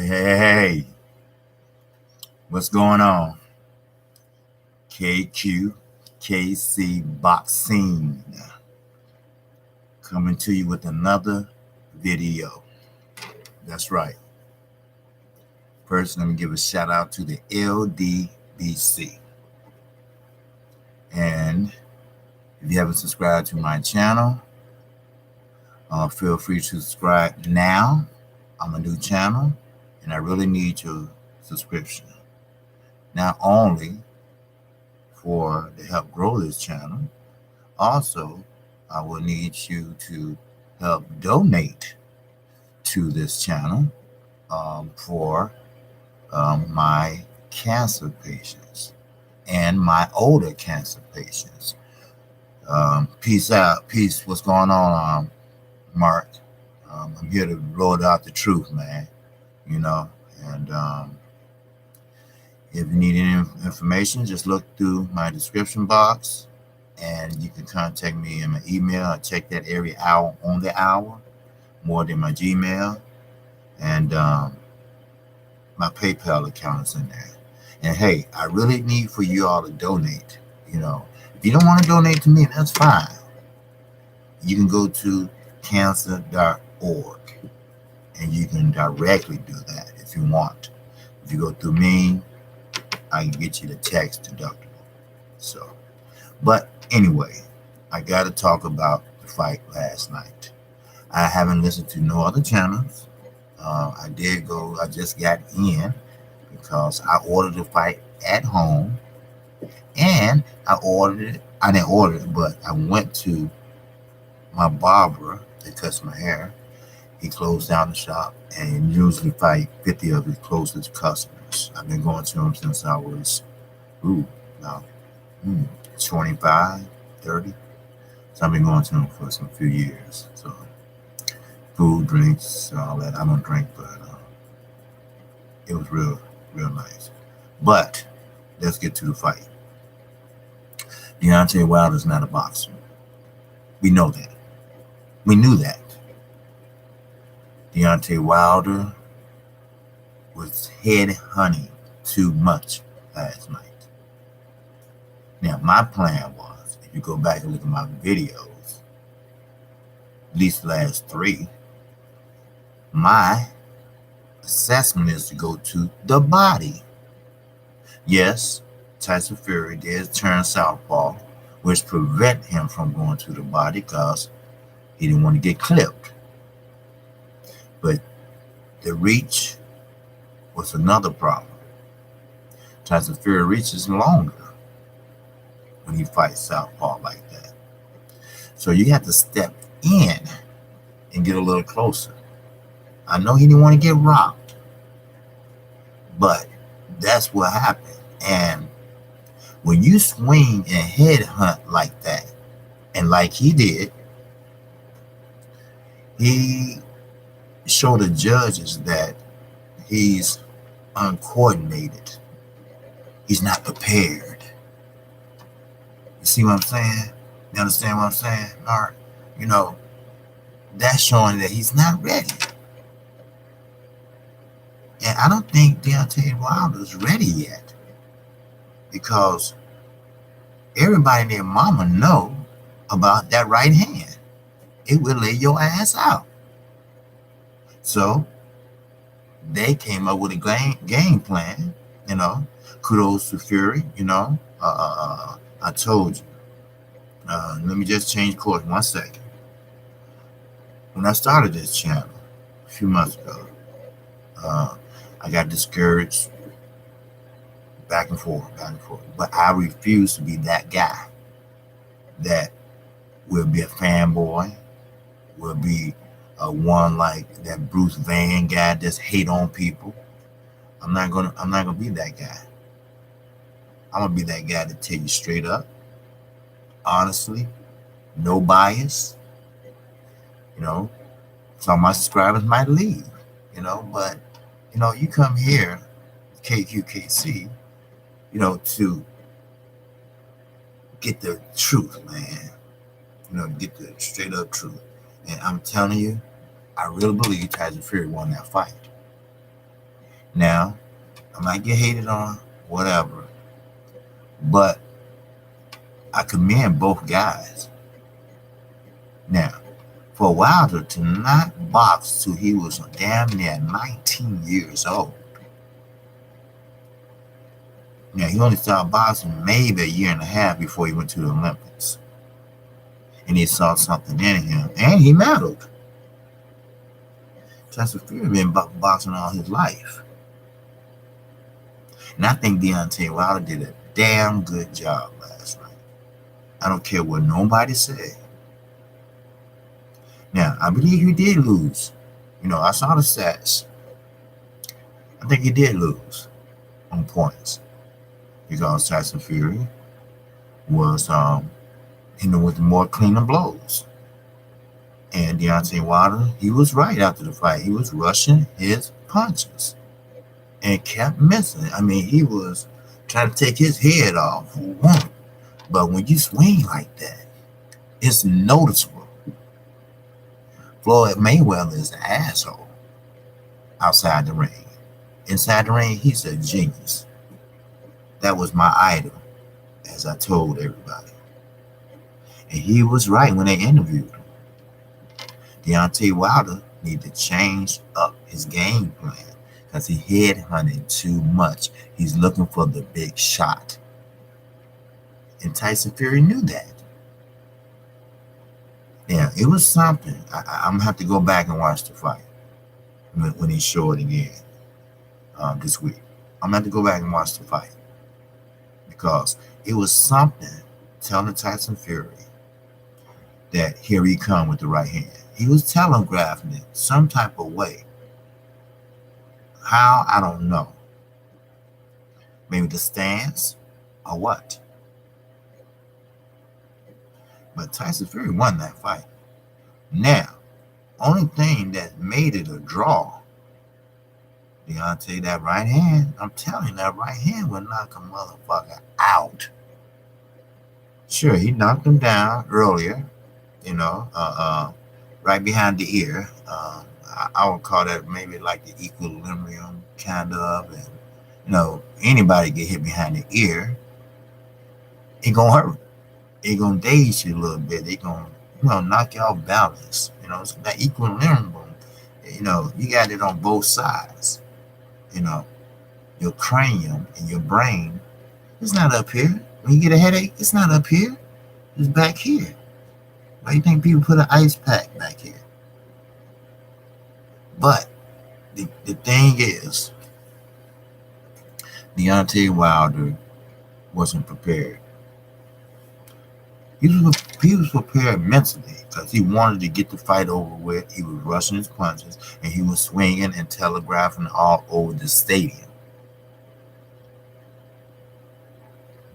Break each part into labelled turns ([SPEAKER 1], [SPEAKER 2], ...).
[SPEAKER 1] Hey, what's going on? KQKC Boxing coming to you with another video. That's right. First, let me give a shout out to the LDBC. And if you haven't subscribed to my channel, feel free to subscribe now. I'm a new channel, and I really need your subscription. Not only to help grow this channel, also I will need you to help donate to this channel for my cancer patients and my older cancer patients. Peace out. Peace. What's going on, Mark? I'm here to roll out the truth, man. And if you need any information, just look through my description box, and you can contact me in my email. I check that every hour on the hour, more than my Gmail, and my PayPal account is in there. And hey, I really need for you all to donate. If you don't want to donate to me, that's fine. You can go to cancer.org, and you can directly do that if you want. If you go through me, I can get you the tax deductible. But anyway, I got to talk about the fight last night. I haven't listened to no other channels. I just got in because I ordered the fight at home, and I didn't order it, but I went to my barber that cuts my hair. He closed down the shop and usually fight 50 of his closest customers. I've been going to him since I was, 25, 30. So I've been going to him for some few years. So food, drinks, all that. I don't drink, but it was real nice. But let's get to the fight. Deontay Wilder's not a boxer. We know that. We knew that. Deontay Wilder was head-hunting too much last night. Now, my plan was, if you go back and look at my videos, at least the last 3, my assessment is to go to the body. Yes, Tyson Fury did turn southpaw, which prevent him from going to the body because he didn't want to get clipped. But the reach was another problem. Tyson Fury reaches longer when he fights southpaw like that. So you have to step in and get a little closer. I know he didn't want to get rocked, but that's what happened. And when you swing and headhunt like that, and like he did, he showed the judges that he's uncoordinated. He's not prepared. You see what I'm saying? You understand what I'm saying, Mark? That's showing that he's not ready. And I don't think Deontay Wilder is ready yet, because everybody and their mama know about that right hand. It will lay your ass out. So they came up with a game plan. Kudos to Fury. I told you. Let me just change course 1 second. When I started this channel a few months ago, I got discouraged back and forth. But I refuse to be that guy that will be a fanboy, will be one like that Bruce Van guy that's hate on people. I'm not gonna be that guy. I'm gonna be that guy to tell you straight up, honestly, no bias. Some of my subscribers might leave, but you come here, KQKC, to get the truth, man. Get the straight up truth. And I'm telling you, I really believe Tyson Fury won that fight. Now, I might get hated on, whatever, but I commend both guys. Now, for Wilder to not box till he was damn near 19 years old. Now, he only started boxing maybe a year and a half before he went to the Olympics. And he saw something in him, and he medaled. Tyson Fury been boxing all his life. And I think Deontay Wilder did a damn good job last night. I don't care what nobody said. Now, I believe he did lose. I saw the stats. I think he did lose on points because Tyson Fury was, with more cleaner blows. And Deontay Wilder, he was right after the fight. He was rushing his punches and kept missing. I mean, he was trying to take his head off. But when you swing like that, it's noticeable. Floyd Mayweather is an asshole outside the ring. Inside the ring, he's a genius. That was my idol, as I told everybody. And he was right when they interviewed him. Deontay Wilder needed to change up his game plan because he headhunted too much. He's looking for the big shot. And Tyson Fury knew that. Yeah, it was something. I'm going to have to go back and watch the fight when he showed it again this week. I'm going to have to go back and watch the fight because it was something telling Tyson Fury that here he come with the right hand. He was telegraphing it some type of way. How? I don't know. Maybe the stance or what. But Tyson Fury won that fight. Now, only thing that made it a draw, Deontay, that right hand, I'm telling you, that right hand will knock a motherfucker out. Sure, he knocked him down earlier, right behind the ear. I would call that maybe like the equilibrium kind of. And, anybody get hit behind the ear, it gonna hurt. It gonna daze you a little bit. It gonna, knock you off balance. So that equilibrium, you got it on both sides. Your cranium and your brain, it's not up here. When you get a headache, it's not up here. It's back here. Why do you think people put an ice pack back here? But the thing is, Deontay Wilder wasn't prepared. He was prepared mentally because he wanted to get the fight over with. He was rushing his punches and he was swinging and telegraphing all over the stadium.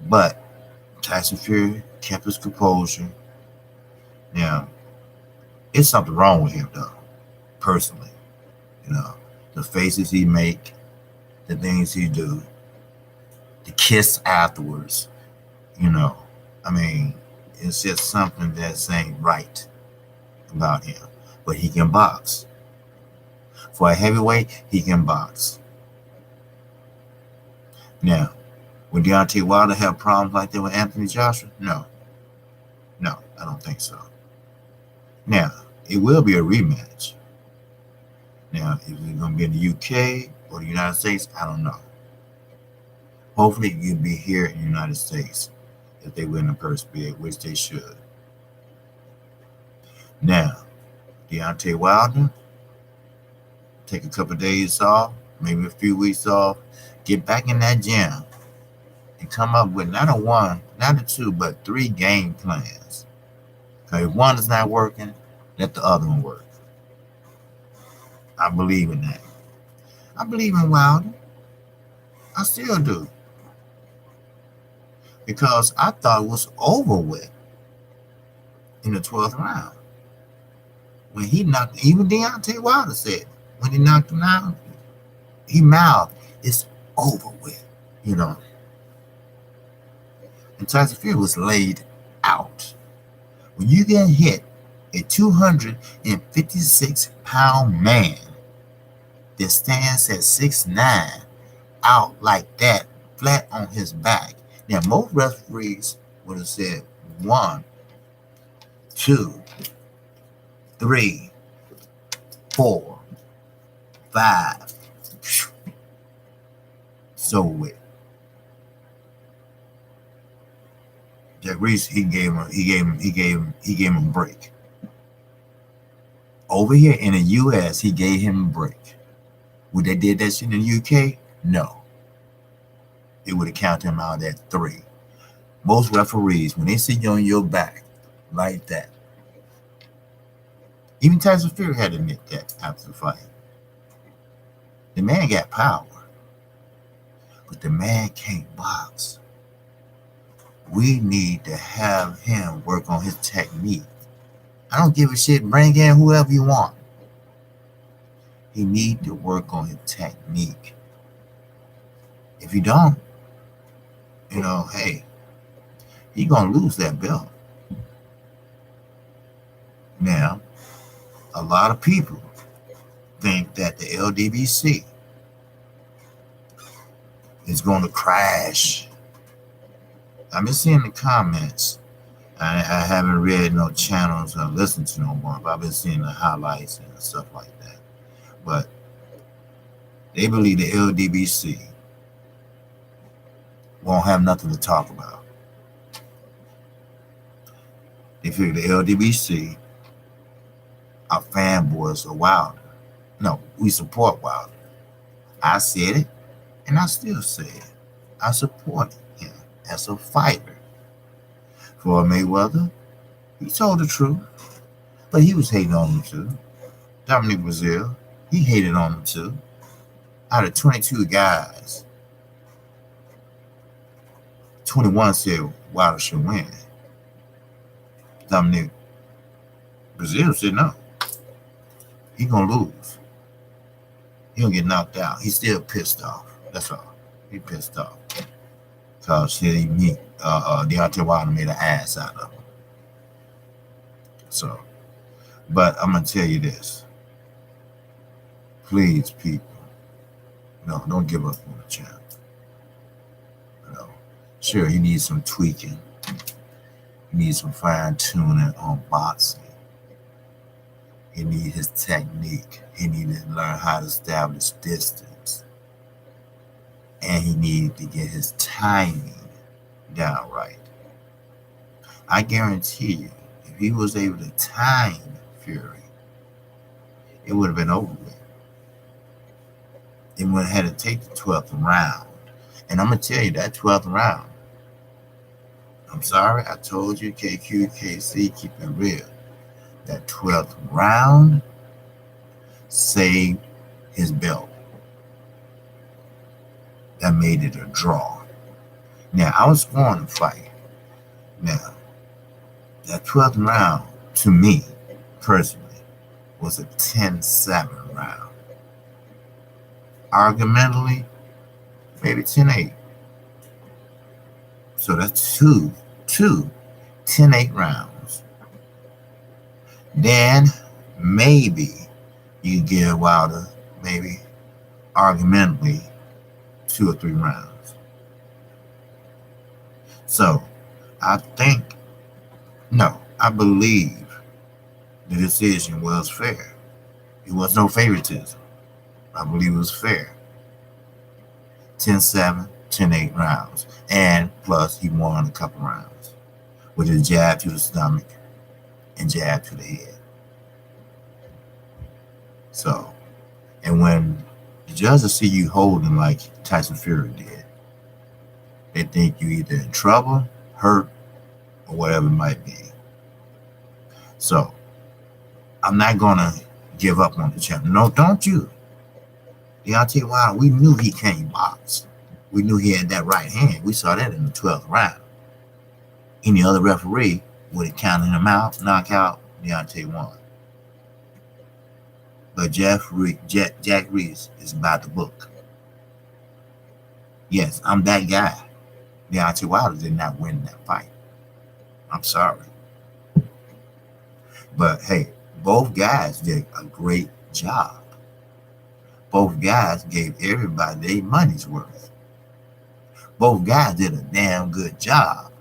[SPEAKER 1] But Tyson Fury kept his composure. Now, it's something wrong with him though, personally. The faces he make, the things he do, the kiss afterwards, it's just something that's ain't right about him. But he can box. For a heavyweight, he can box. Now, would Deontay Wilder have problems like that with Anthony Joshua? No, I don't think so. Now, it will be a rematch. Now, if it's going to be in the UK or the United States, I don't know. Hopefully, you'll be here in the United States if they win the first bid, which they should. Now, Deontay Wilder, take a couple of days off, maybe a few weeks off, get back in that gym and come up with not a one, not a two, but 3 game plans. Because if one is not working, let the other one work. I believe in that. I believe in Wilder. I still do. Because I thought it was over with in the 12th round. When he knocked, even Deontay Wilder said, when he knocked him out, he mouthed, it's over with, And Tyson Fury was laid out. When you get hit, a 256-pound man that stands at 6'9" out like that, flat on his back. Now, most referees would have said 1, 2, 3, 4, 5. So with Jack Reese, he gave him a break. Over here in the U.S., he gave him a break. Would they did that shit in the U.K.? No. It would have counted him out at 3. Most referees, when they see you on your back like that, even Tyson Fury had to admit that after the fight. The man got power, but the man can't box. We need to have him work on his technique. I don't give a shit. Bring in whoever you want. He need to work on his technique. If you don't, hey, he gonna lose that belt. Now, a lot of people think that the LDBC is going to crash. I've been seeing the comments. I haven't read no channels or listened to no more, but I've been seeing the highlights and stuff like that. But they believe the LDBC won't have nothing to talk about. They figure the LDBC are fanboys of Wilder. No, we support Wilder. I said it, and I still say it. I support him as a fighter. For Mayweather, he told the truth, but he was hating on him too. Dominic Brazil, he hated on him too. Out of 22 guys, 21 said Wilder should win. Dominic Brazil said no. He gonna lose. He gonna get knocked out. He's still pissed off. That's all. He pissed off. Because Deontay Wilder made an ass out of him. So, but I'm gonna tell you this. Please, people, don't give up on the champ. Sure, he needs some tweaking. He needs some fine tuning on boxing. He needs his technique. He needs to learn how to establish distance. And he needs to get his timing down right. I guarantee you, if he was able to time Fury, it would have been over with. It would have had to take the 12th round. And I'm going to tell you, that 12th round, I'm sorry, I told you, KQ, KC, keep it real. That 12th round saved his belt. That made it a draw. Now, I was going to fight. Now, that 12th round, to me, personally, was a 10-7 round. Argumentally, maybe 10-8. So that's two 10-8 rounds. Then maybe you give Wilder maybe argumentally 2 or 3 rounds. So I believe the decision was fair. It was no favoritism. I believe it was fair. 10-7, 10-8 rounds. And plus, he won a couple rounds with a jab to the stomach and jab to the head. So, and when the judges see you holding like Tyson Fury did, they think you either in trouble, hurt, or whatever it might be. So, I'm not going to give up on the champ. No, don't you. Deontay Wilder, we knew he can't box. We knew he had that right hand. We saw that in the 12th round. Any other referee would have counted him out, knockout, Deontay won. But Jack Reese is about the book. Yes, I'm that guy. Deontay Wilder did not win that fight. I'm sorry. But hey, both guys did a great job. Both guys gave everybody their money's worth. Both guys did a damn good job.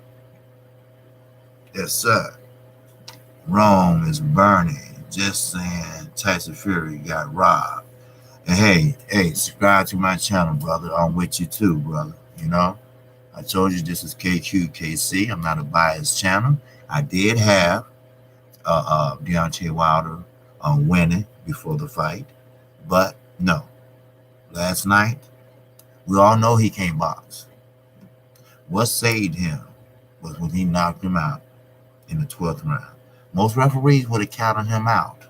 [SPEAKER 1] Yes, sir. Rome is burning. Just saying Tyson Fury got robbed. And hey, subscribe to my channel, brother. I'm with you too, brother. I told you this is KQKC. I'm not a biased channel. I did have Deontay Wilder winning before the fight, but no. Last night, we all know he can't box. What saved him was when he knocked him out in the 12th round. Most referees would have counted him out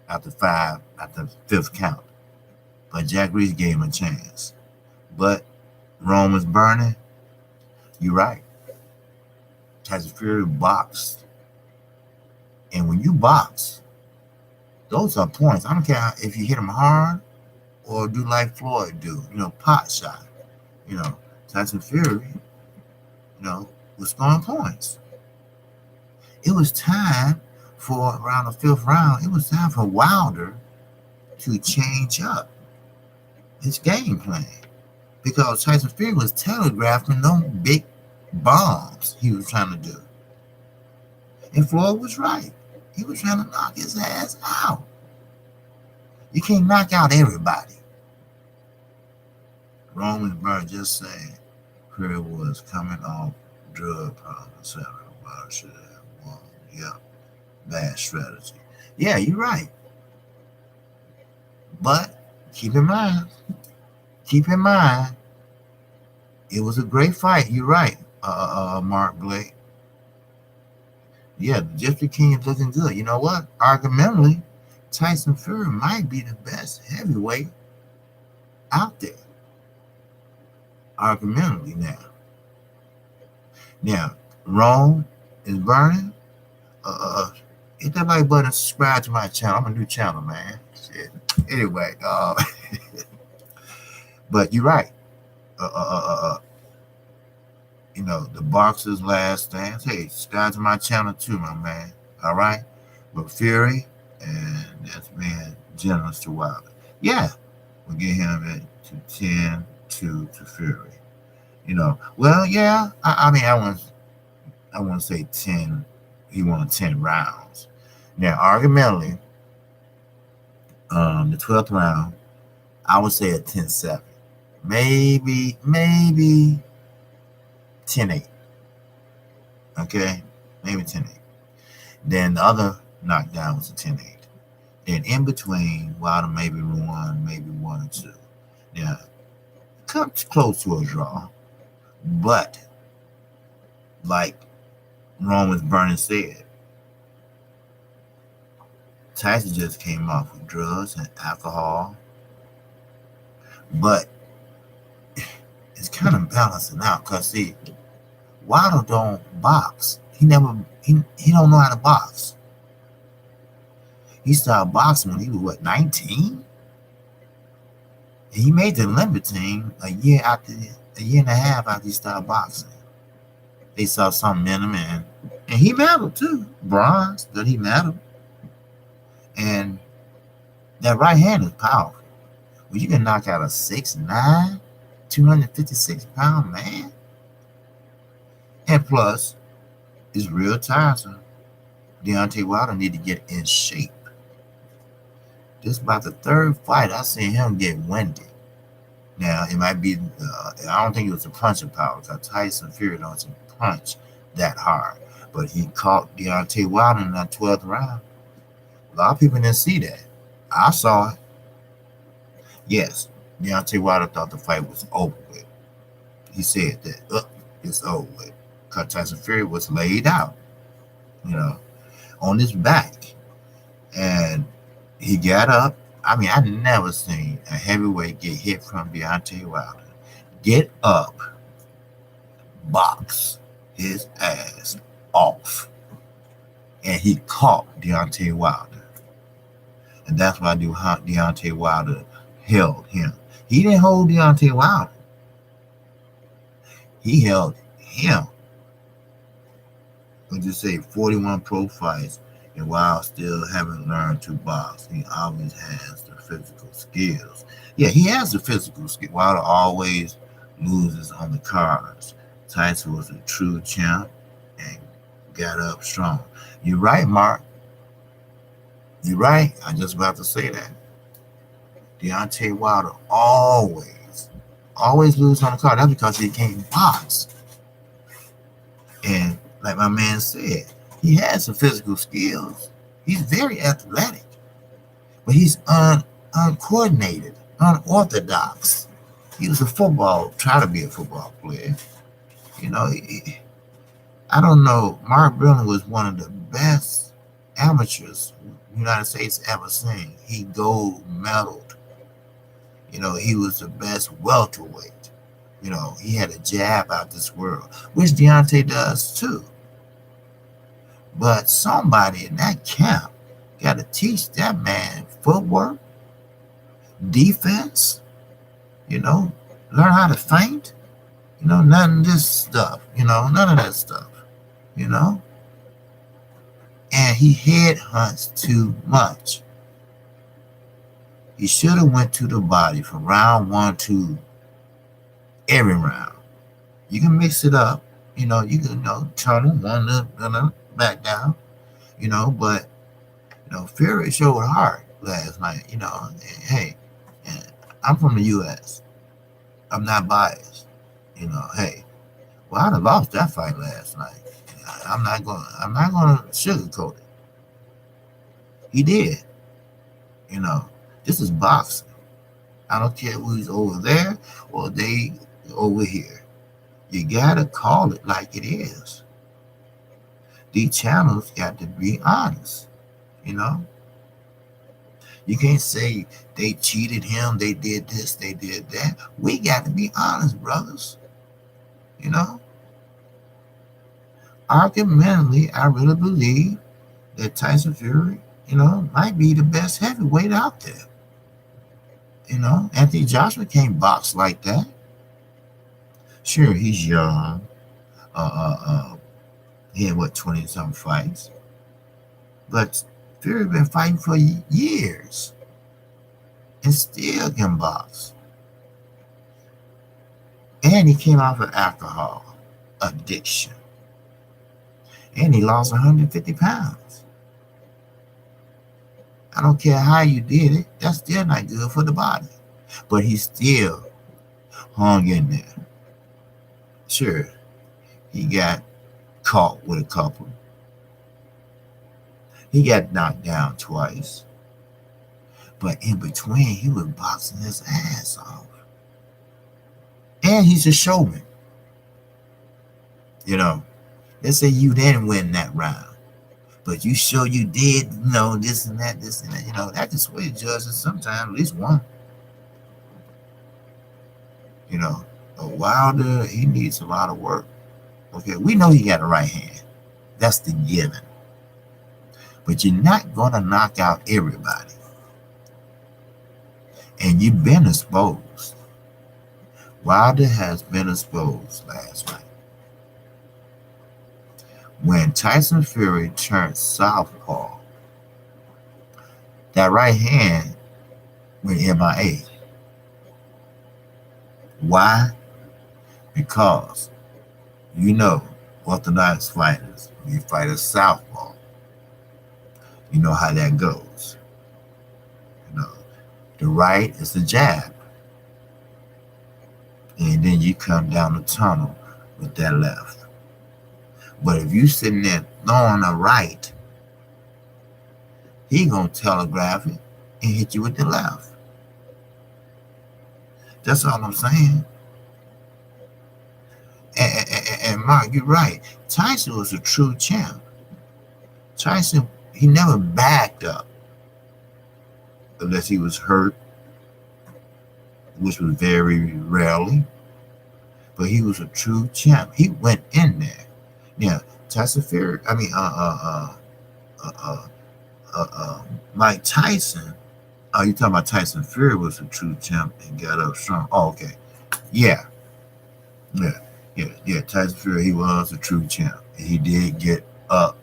[SPEAKER 1] after the fifth count, but Jack Reese gave him a chance. But Rome is burning. You're right. Tyson Fury boxed. And when you box, those are points. I don't care if you hit him hard or do like Floyd do, pot shot. Tyson Fury, was scoring points. It was time for around the fifth round. It was time for Wilder to change up his game plan because Tyson Fury was telegraphing those big bombs he was trying to do. And Floyd was right. He was trying to knock his ass out. You can't knock out everybody. Roman Burns just saying Fury was coming off drug problems, etc. Well, should have won. Yeah, bad strategy. Yeah, you're right. But keep in mind, it was a great fight. You're right, Mark Blake. Yeah, the District King is looking good. You know what? Argumentally, Tyson Fury might be the best heavyweight out there. Argumentally now. Rome is burning. Hit that like button and subscribe to my channel. I'm a new channel, man. Shit. Anyway, but you're right. The boxer's last stance. Hey, subscribe to my channel too, my man. All right? But Fury, and that's being generous to Wilder. Yeah, we'll get him at 10 to Fury. Well, yeah. I want to say 10. He won 10 rounds. Now, argumentally, the 12th round, I would say a 10-7. Maybe 10-8. Okay? Maybe 10-8. Then the other knockdown was a 10-8. Then in between, Wilder maybe 1 or 2. Now, comes close to a draw. But, like Roman's Burning said, Tyson just came off with drugs and alcohol. But it's kind of balancing out because, see, Wilder don't box. He don't know how to box. He started boxing when he was, 19? And he made the Olympic team a year and a half after he started boxing. They saw something in him, and he medaled too. Bronze, that he medaled. And that right hand is powerful. Well, you can knock out a 6'9", 256-pound man. And plus, it's real tiresome. Deontay Wilder need to get in shape. This is about the third fight I seen him get winded. Now, it might be, I don't think it was the punching power because Tyson Fury doesn't punch that hard. But he caught Deontay Wilder in that 12th round. A lot of people didn't see that. I saw it. Yes, Deontay Wilder thought the fight was over with. He said that, it's over with. Because Tyson Fury was laid out, on his back. And he got up. I mean, I've never seen a heavyweight get hit from Deontay Wilder. Get up, box his ass off. And he caught Deontay Wilder. And that's why Deontay Wilder held him. He didn't hold Deontay Wilder. He held him. Let's just say 41 pro fights. And while still haven't learned to box, he always has the physical skills. Yeah, he has the physical skill. Wilder always loses on the cards. Tyson was a true champ and got up strong. You're right, Mark. You're right. I just about to say that. Deontay Wilder always lose on the card. That's because he can't box. And like my man said, he has some physical skills. He's very athletic, but he's uncoordinated, unorthodox. He was try to be a football player. You know, I don't know. Mark Breland was one of the best amateurs the United States ever seen. He gold medaled. You know, he was the best welterweight. You know, he had a jab out this world, which Deontay does too. But somebody in that camp got to teach that man footwork, defense, you know, learn how to feint, you know, none of this stuff, you know, none of that stuff, you know. And he headhunts too much. He should have went to the body from round 1 to every round. You can mix it up, you know, you can, turn them one up, back down, you know, but, Fury showed heart last night, hey, I'm from the U.S. I'm not biased, hey, well, I'd have lost that fight last night. I'm not gonna sugarcoat it. He did, this is boxing. I don't care who's over there or they over here. You gotta call it like it is. These channels got to be honest, You can't say they cheated him, they did this, they did that. We got to be honest, brothers. Argumentally, I really believe that Tyson Fury, might be the best heavyweight out there. Anthony Joshua can't box like that. Sure, he's young. He had 20-something fights. But Fury been fighting for years and still can box. And he came off of alcohol addiction. And he lost 150 pounds. I don't care how you did it, that's still not good for the body. But he still hung in there. Sure, he got caught with a couple. He got knocked down twice. But in between, he was boxing his ass off. And he's a showman. Let's say you didn't win that round. But you show you did, this and that, that can sway judges sometimes, at least one. A Wilder, he needs a lot of work. Okay, we know he got a right hand. That's the given. But you're not going to knock out everybody. And you've been exposed. Wilder has been exposed last night. When Tyson Fury turned southpaw, that right hand went MIA. Why? Because orthodox fighters, you fight a southpaw. You know how that goes. The right is the jab. And then you come down the tunnel with that left. But if you sitting there throwing a right, he gonna telegraph it and hit you with the left. That's all I'm saying. And Mark, you're right. Tyson was a true champ. Tyson, he never backed up unless he was hurt, which was very rarely. But he was a true champ. He went in there. Now, Tyson Fury, Mike Tyson, you talking about Tyson Fury was a true champ and got up strong. Oh, okay. Yeah. Tyson Fury, he was a true champ. And he did get up,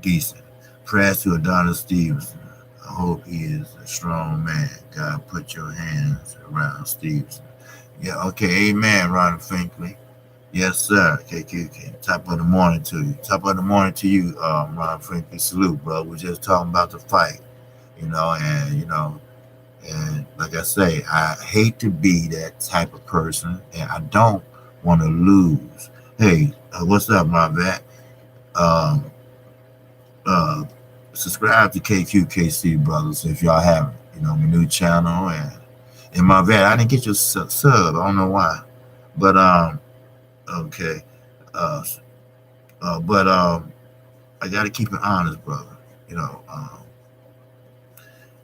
[SPEAKER 1] decent. Prayers to Adonis Stevenson. I hope he is a strong man. God, put your hands around Stevenson. Yeah, okay, amen, Ronald Finkley. Yes, sir. KQK. Top of the morning to you. Top of the morning to you, Ron Finkley. Salute, bro. We're just talking about the fight, and like I say, I hate to be that type of person, and I don't want to lose. Hey, what's up, my vet? Um, uh, Subscribe to KQKC brothers if y'all haven't. My new channel and my vet. I didn't get your sub. I don't know why, but okay. Uh, but I got to keep it honest, brother. You know,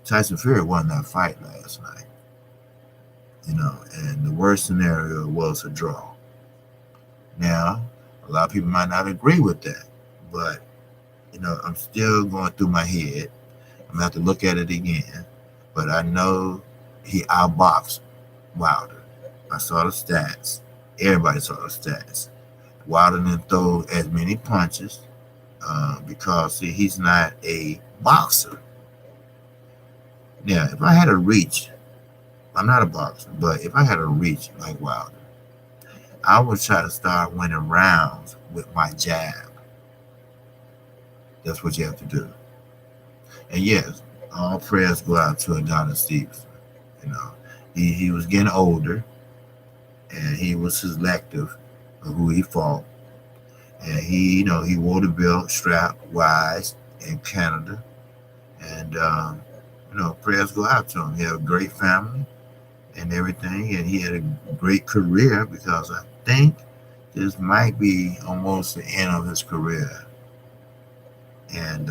[SPEAKER 1] Tyson Fury won that fight last night. And the worst scenario was a draw. Now, a lot of people might not agree with that, but I'm still going through my head. I'm gonna have to look at it again. But I know he outboxed Wilder. I saw the stats. Everybody saw the stats. Wilder didn't throw as many punches because, see, he's not a boxer. Now, if I had a reach, I'm not a boxer, but if I had a reach like Wilder, I would try to start winning rounds with my jab. That's what you have to do. And yes, all prayers go out to Adonis Stevenson. He was getting older, and he was selective of who he fought. And he wore the belt strap wise in Canada. And prayers go out to him. He had a great family and everything, and he had a great career because I think this might be almost the end of his career. And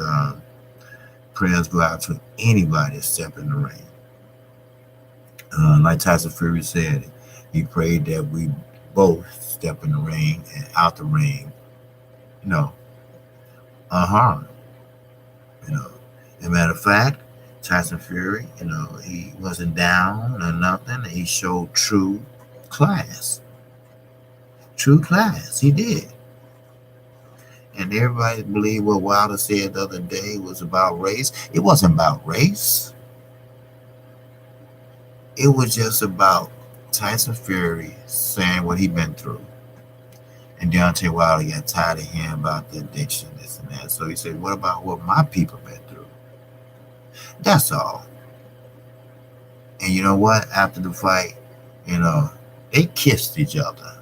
[SPEAKER 1] prayers go out to anybody that step in the ring. Like Tyson Fury said, he prayed that we both step in the ring and out the ring, unharmed. As a matter of fact, Tyson Fury, he wasn't down or nothing. He showed true class. True class. He did. And everybody believed what Wilder said the other day was about race. It wasn't about race. It was just about Tyson Fury saying what he'd been through. And Deontay Wilder got tired of hearing about the addiction, this and that. So he said, what about what my people been through? That's all. And you know what? After the fight, they kissed each other.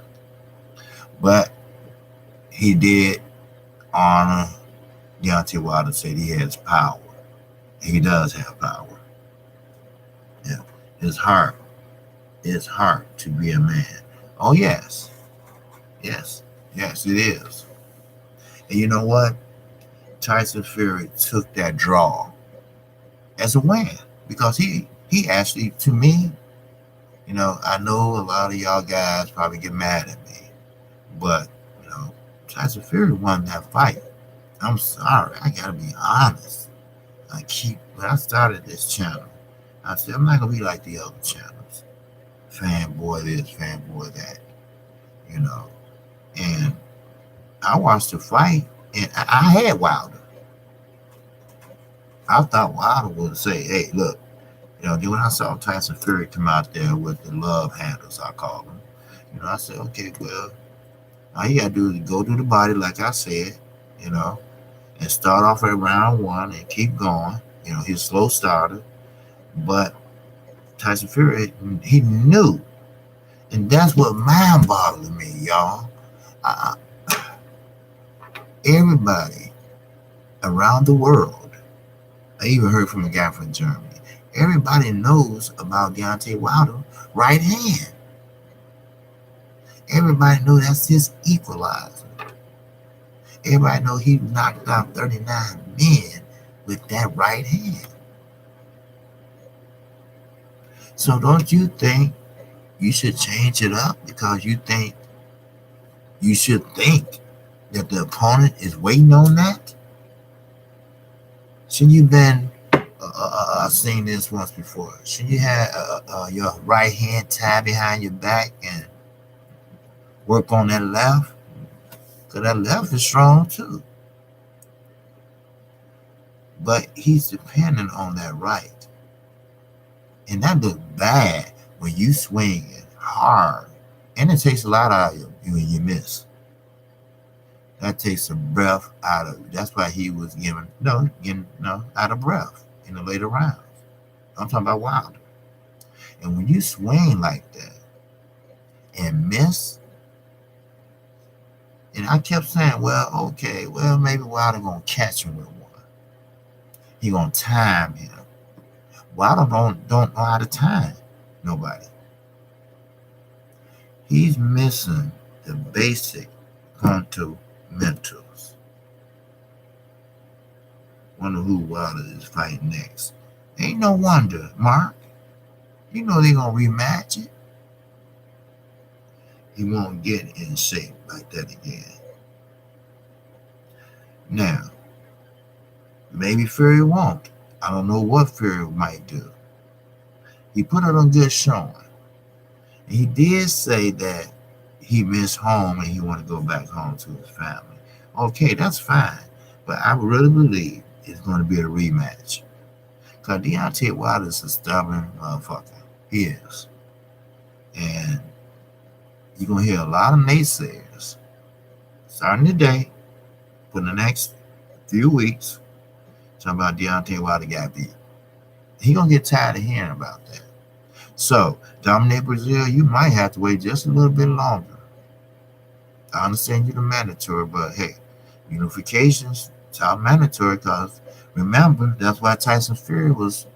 [SPEAKER 1] But he did honor Deontay Wilder, said he has power. He does have power. Yeah. It's hard to be a man. Oh, yes. Yes, it is. And you know what? Tyson Fury took that draw as a win because he actually, to me, I know a lot of y'all guys probably get mad at me, but Tyson Fury won that fight. I'm sorry, I gotta be honest. When I started this channel, I said I'm not gonna be like the other channels, fanboy this, fanboy that, and I watched the fight, and I had Wilder. I thought Wilder would say, hey, look, then when I saw Tyson Fury come out there with the love handles, I call them, I said, okay, well, all you got to do is go to the body, like I said, and start off at round one and keep going. He's a slow starter, but Tyson Fury, he knew. And that's what mind boggles me, y'all. Everybody around the world, I even heard from a guy from Germany, everybody knows about Deontay Wilder right hand. Everybody knows that's his equalizer. Everybody knows he knocked out 39 men with that right hand. So don't you think you should change it up because you should think that the opponent is waiting on that? Shouldn't you been I've seen this once before. Shouldn't you have your right hand tied behind your back and work on that left? Because that left is strong too. But he's dependent on that right. And that looks bad when you swing it hard. And it takes a lot out of you when you miss. That takes the breath out of you. That's why he was getting out of breath in the later rounds. I'm talking about Wilder. And when you swing like that and miss, and I kept saying, well, okay, well, maybe Wilder gonna catch him with one. He gonna time him. Wilder don't know how to time nobody. He's missing the basic fundamentals. Wonder who Wilder is fighting next. Ain't no wonder, Mark. You know they gonna rematch it. He won't get in shape like that again. Now, maybe Fury won't. I don't know what Fury might do. He put it on good showing. And he did say that he missed home and he want to go back home to his family. Okay, that's fine. But I really believe it's going to be a rematch. Because Deontay Wilder is a stubborn motherfucker. He is. And you're going to hear a lot of naysayers starting today for the next few weeks talking about Deontay Wilder got beat. He going to get tired of hearing about that. So, Dominic Brazil, you might have to wait just a little bit longer. I understand you're the mandatory, but hey, unifications, it's all mandatory because remember, that's why Tyson Fury was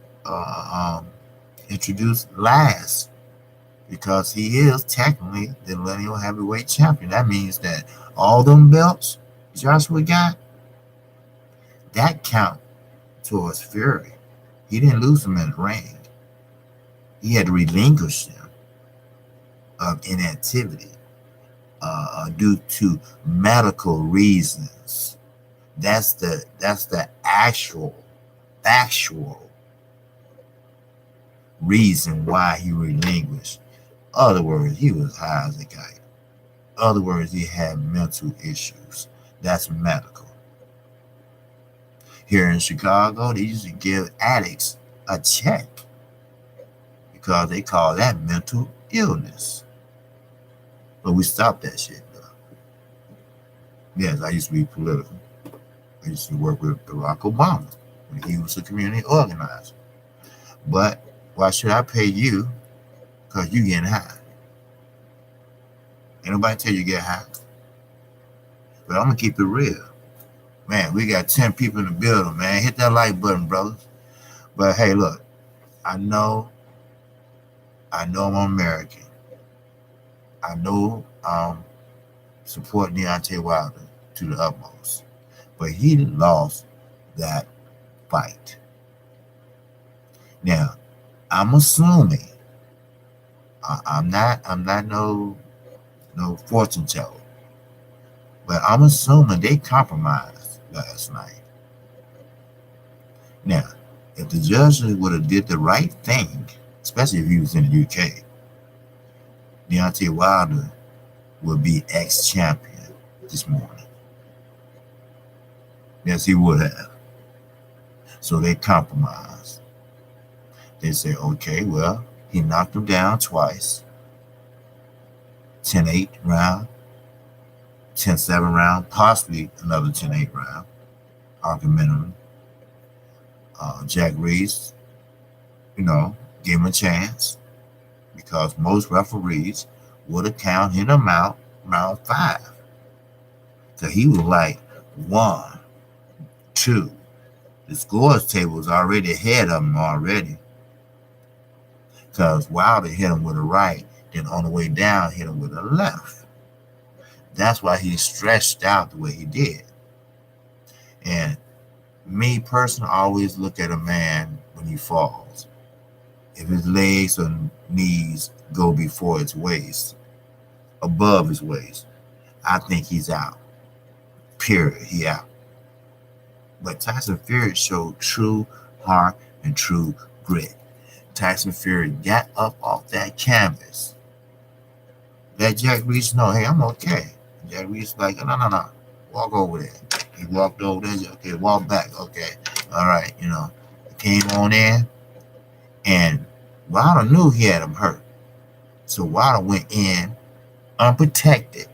[SPEAKER 1] introduced last because he is technically the lineal heavyweight champion. That means that all them belts Joshua got, that count towards Fury. He didn't lose them in the ring. He had to relinquish them of inactivity due to medical reasons. That's the actual reason why he relinquished. Other words, he was high as a kite. Other words, he had mental issues. That's medical. Here in Chicago, they used to give addicts a check because they call that mental illness. But we stopped that shit, though. Yes, I used to be political. I used to work with Barack Obama when he was a community organizer. But why should I pay you? Because you getting high. Ain't nobody tell you get high. But I'm going to keep it real. Man, we got 10 people in the building, man. Hit that like button, brothers. But hey, look, I know I'm American. I know I'm supporting Deontay Wilder to the utmost. But he lost that fight. Now, I'm assuming I'm not no fortune teller. But I'm assuming they compromised last night. Now, if the judges would have did the right thing, especially if he was in the UK, Deontay Wilder would be ex-champion this morning. Yes, he would have. So they compromised. They say, okay, well, he knocked him down twice. 10-8 round, 10-7 round, possibly another 10-8 round, argumentatively. Jack Reese, gave him a chance because most referees would have counted him out round 5. So he was like 1, 2. The scores table was already ahead of him already because Wilder hit him with a right, then on the way down hit him with a left. That's why he stretched out the way he did. And me personally, I always look at a man when he falls. If his legs or knees go before his waist, above his waist, I think he's out. Period. He out. But Tyson Fury showed true heart and true grit. Tyson Fury got up off that canvas. Let Jack Reese know, hey, I'm okay. Jack Reese like, no. Walk over there. He walked over there. Okay, walk back. Okay. All right, came on in, and Wilder knew he had him hurt. So Wilder went in unprotected.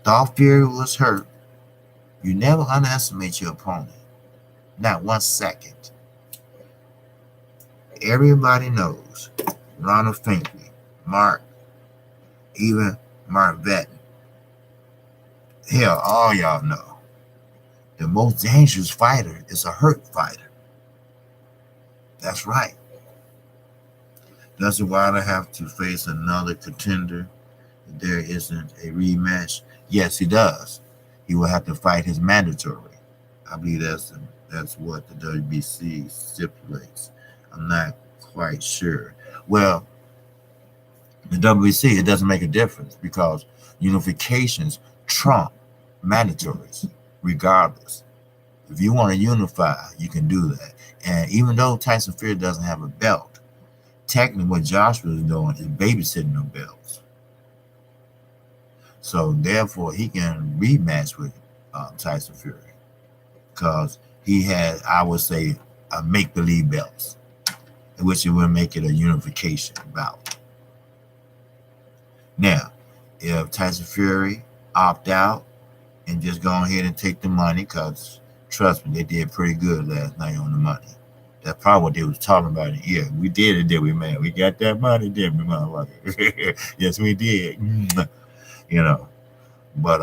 [SPEAKER 1] Dolph Fury was hurt. You never underestimate your opponent. Not 1 second. Everybody knows Ronald Finkley, Mark, even Mark Vetton. Hell, all y'all know. The most dangerous fighter is a hurt fighter. That's right. Does Wilder have to face another contender if there isn't a rematch? Yes, he does. He will have to fight his mandatory. I believe that's what the WBC stipulates. I'm not quite sure. Well, the WBC, it doesn't make a difference because unifications trump mandatories regardless. If you want to unify, you can do that. And even though Tyson Fury doesn't have a belt, technically what Joshua is doing is babysitting the belts. So therefore, he can rematch with Tyson Fury because he had, I would say, a make-believe belts, in which it will make it a unification bout. Now, if Tyson Fury opt out and just go ahead and take the money, because trust me, they did pretty good last night on the money. That's probably what they was talking about. Yeah, we did it, did we, man? We got that money, did we, motherfucker? Yes, we did. But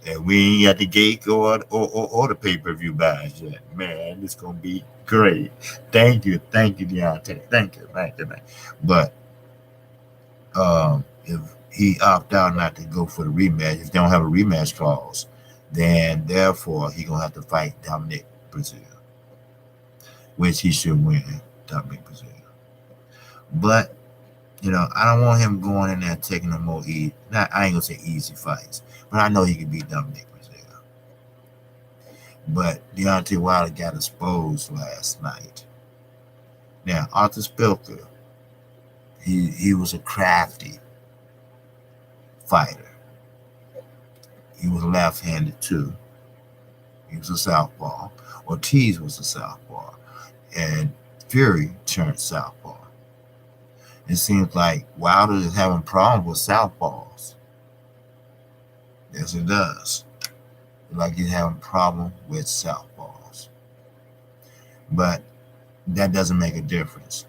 [SPEAKER 1] and we ain't at the gate or the pay-per-view buys yet. Man, it's gonna be great. Thank you, Deontay. Thank you. But if he opt out not to go for the rematch, if they don't have a rematch clause, then therefore he gonna have to fight Dominic Brazil, which he should win, Dominic Brazil. But I don't want him going in there taking no more I ain't gonna say easy fights, but I know he can beat Dominic Brazil. But Deontay Wilder got exposed last night. Now, Arthur Spilker, he was a crafty fighter. He was left-handed too. He was a southpaw. Ortiz was a southpaw. And Fury turned southpaw. It seems like Wilder is having problems with southpaws. Yes, it does. Like he's having a problem with southpaws. But that doesn't make a difference.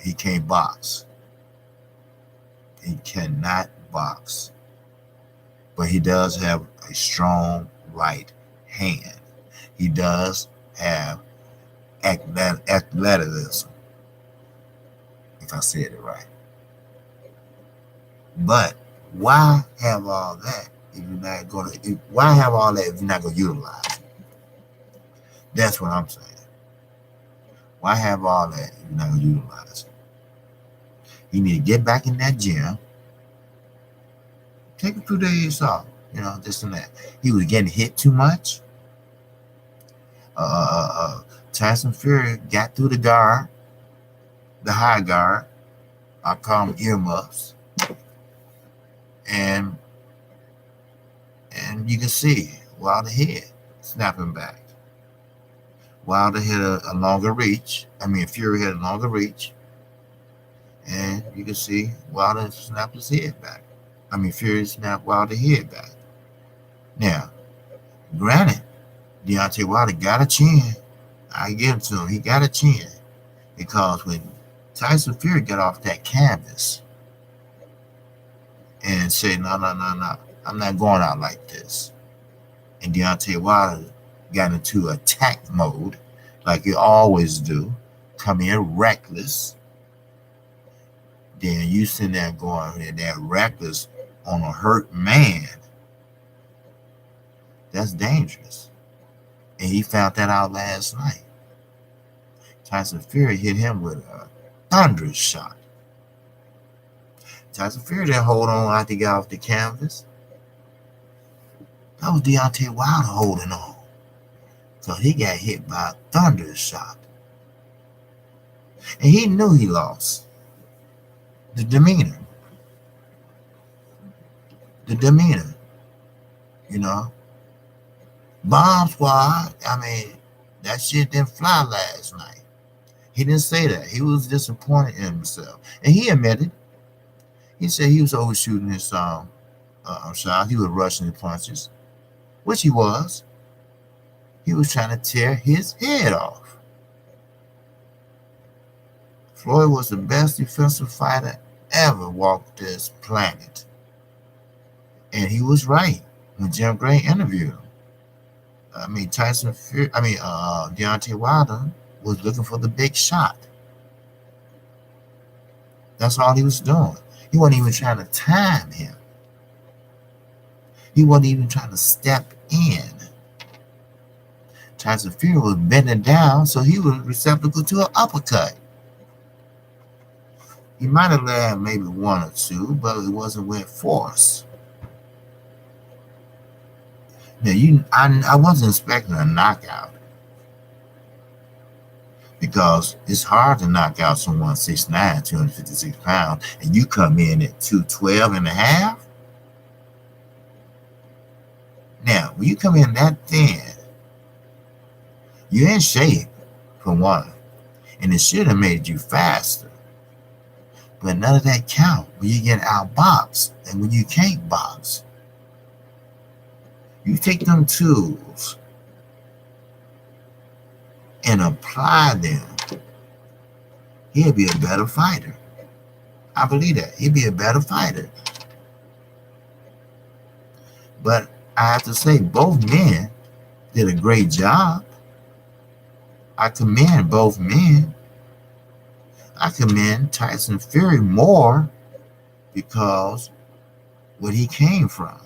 [SPEAKER 1] He can't box. He cannot box. But he does have a strong right hand. He does have athleticism, if I said it right. But why have all that if you're not going to? Why have all that if you're not going to utilize it? That's what I'm saying. Why have all that if you're not going to utilize it? You need to get back in that gym. Take a few days off, this and that. He was getting hit too much. Tyson Fury got through the guard, the high guard. I call them earmuffs. And you can see Wilder hit snapping back. Wilder hit a longer reach. Fury hit a longer reach. And you can see Wilder snapped his head back. Fury snapped Wilder's head back. Now, granted, Deontay Wilder got a chin. I give it to him. He got a chin. Because when Tyson Fury got off that canvas and said, no, I'm not going out like this. And Deontay Wilder got into attack mode, like you always do, come in reckless. Then you sitting there going, that reckless on a hurt man. That's dangerous. And he found that out last night. Tyson Fury hit him with a thunderous shot. Tyson Fury didn't hold on after he got off the canvas. That was Deontay Wilder holding on. So he got hit by a thunderous shot. And he knew he lost. The demeanor. Bomb Squad, That shit didn't fly last night. He didn't say that. He was disappointed in himself. And he admitted, he said he was overshooting his shot. He was rushing the punches, which he was. He was trying to tear his head off. Floyd was the best defensive fighter ever walked this planet. And he was right when Jim Gray interviewed him. Deontay Wilder was looking for the big shot. That's all he was doing. He wasn't even trying to time him. He wasn't even trying to step in. Tyson Fury was bending down, so he was receptacle to an uppercut. He might have landed maybe one or two, but it wasn't with force. Now, I wasn't expecting a knockout because it's hard to knock out someone 6'9", 256 pounds, and you come in at 212 and a half. Now, when you come in that thin, you're in shape, for one, and it should have made you faster. But none of that count when you get outboxed and when you can't box. You take them tools and apply them, he'll be a better fighter. I believe that. He'll be a better fighter. But I have to say, both men did a great job. I commend both men. I commend Tyson Fury more because what he came from.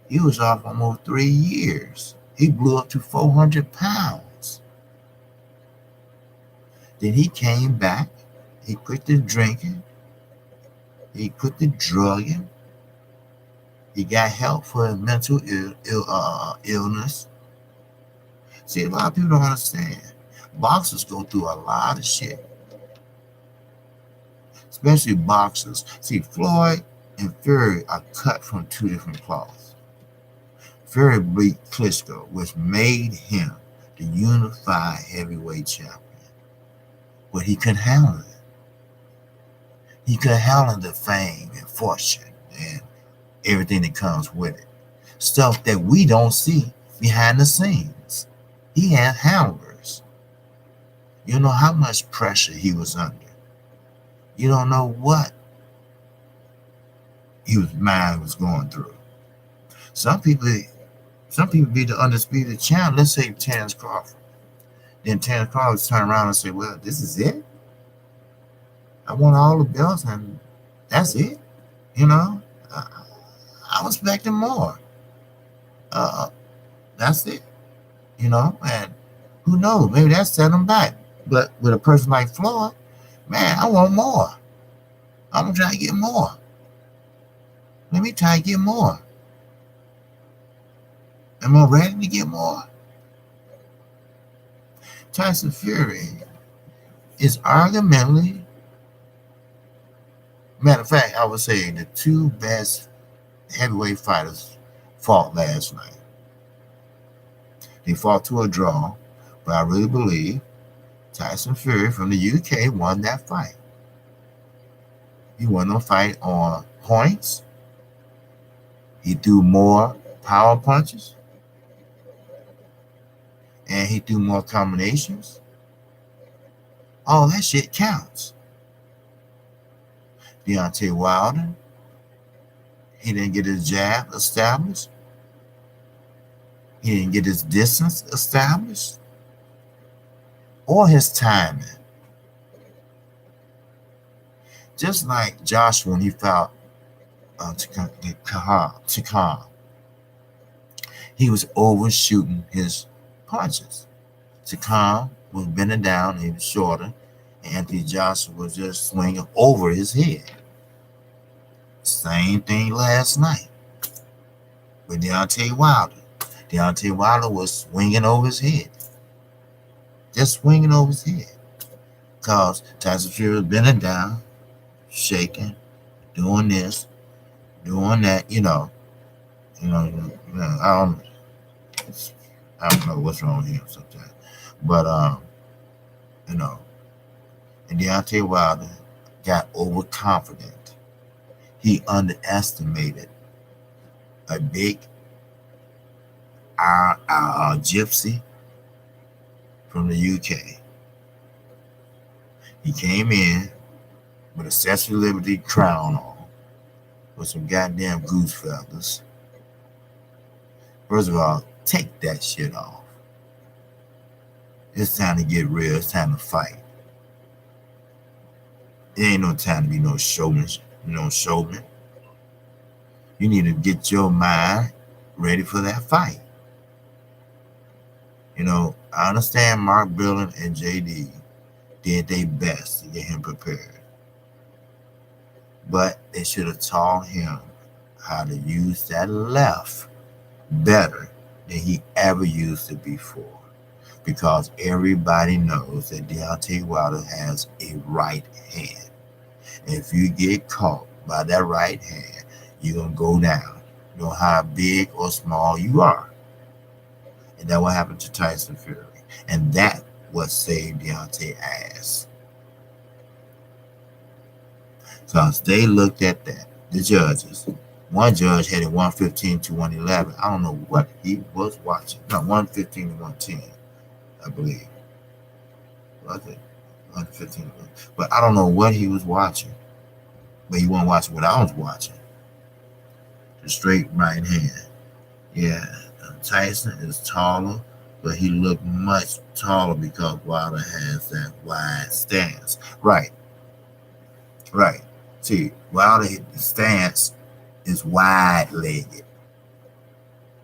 [SPEAKER 1] He was off almost 3 years. He blew up to 400 pounds. Then he came back. He quit the drinking. He quit the drugging. He got help for his mental illness. See, a lot of people don't understand. Boxers go through a lot of shit. Especially boxers. See, Floyd and Fury are cut from two different cloths. Fury beat Klitschko, which made him the unified heavyweight champion. But he couldn't handle it. He couldn't handle the fame and fortune and everything that comes with it. Stuff that we don't see behind the scenes. He had handlers. You don't know how much pressure he was under. You don't know what his mind was going through. Some people be the undisputed champ. Let's say Terence Crawford. Then Terence Crawford turn around and say, well, this is it? I won all the belts and that's it? You know? I was expecting more. That's it. You know? And who knows? Maybe that set him back. But with a person like Floyd, man, I want more. I'm going to try to get more. Let me try to get more. Am I ready to get more? Tyson Fury is arguably, matter of fact, I would say the two best heavyweight fighters fought last night. They fought to a draw, but I really believe Tyson Fury from the UK won that fight. He won the fight on points. He threw more power punches. And he threw more combinations. All that shit counts. Deontay Wilder, he didn't get his jab established. He didn't get his distance established. Or his timing. Just like Joshua when he fought Chikam. He was overshooting his punches. Chikam was bending down, he was shorter, and Anthony Joshua was just swinging over his head. Same thing last night with Deontay Wilder. Deontay Wilder was swinging over his head. Just swinging over his head. Because Tyson Fury was bending down, shaking, doing this, doing that, I I don't know what's wrong with him sometimes. But you know, and Deontay Wilder got overconfident. He underestimated a big gypsy from the UK. He came in with a Statue of Liberty crown on, with some goddamn goose feathers. First of all, take that shit off. It's time to get real. It's time to fight. It ain't no time to be no showman. No showman. You need to get your mind ready for that fight. You know, I understand Mark Billen and JD did their best to get him prepared. But they should have taught him how to use that left better than he ever used it before. Because everybody knows that Deontay Wilder has a right hand. And if you get caught by that right hand, you're going to go down. You know how big or small you are. And that what happened to Tyson Fury. And that what saved Deontay's ass. Because they looked at that, the judges. One judge had it 115 to 111. I don't know what he was watching. No, 115 to 110, I believe. Was it? 115 to 1. But I don't know what he was watching. But he wasn't watching what I was watching. The straight right hand. Yeah, Tyson is taller, but he looked much taller because Wilder has that wide stance. Right. See, Wilder's stance is wide-legged.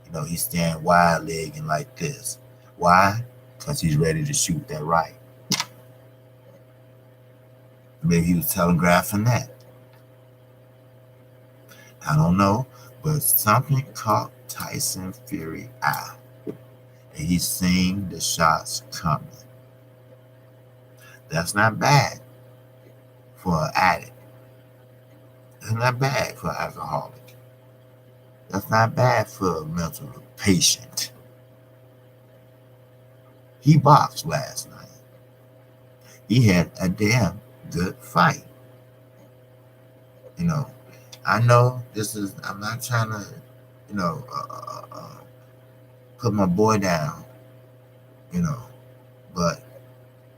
[SPEAKER 1] You know, he's standing wide-legged like this. Why? Because he's ready to shoot that right. Maybe he was telegraphing that. I don't know, but something caught Tyson Fury eye. And he's seeing the shots coming. That's not bad for an addict. That's not bad for an alcoholic. That's not bad for a mental patient. He boxed last night. He had a damn good fight. You know, I know this is, I'm not trying to, you know, put my boy down, you know, but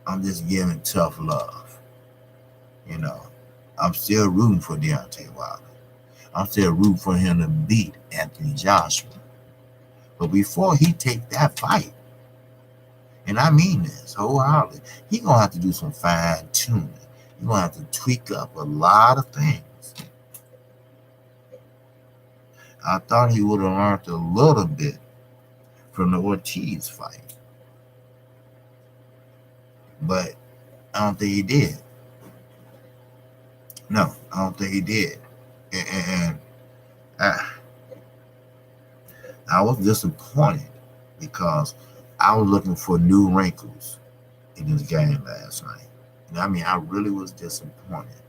[SPEAKER 1] I'm just giving tough love. You know, I'm still rooting for Deontay Wilder. I'm still rooting for him to beat Anthony Joshua. But before he take that fight, and I mean this wholeheartedly, he gonna have to do some fine tuning. He's gonna have to tweak up a lot of things. I thought he would have learned a little bit from the Ortiz fight, but I don't think he did. No, I don't think he did. And I was disappointed because I was looking for new wrinkles in this game last night. You know, I mean, I really was disappointed.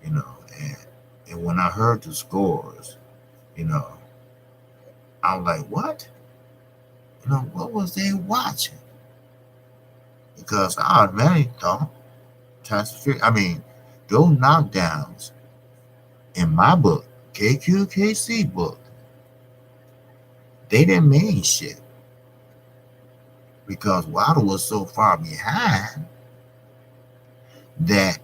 [SPEAKER 1] You know, and when I heard the scores, you know, I was like, what? You know, what was they watching? Because I automatically thought Tyson Fury, I mean, those knockdowns in my book, KQKC book, they didn't mean shit. Because Wilder was so far behind that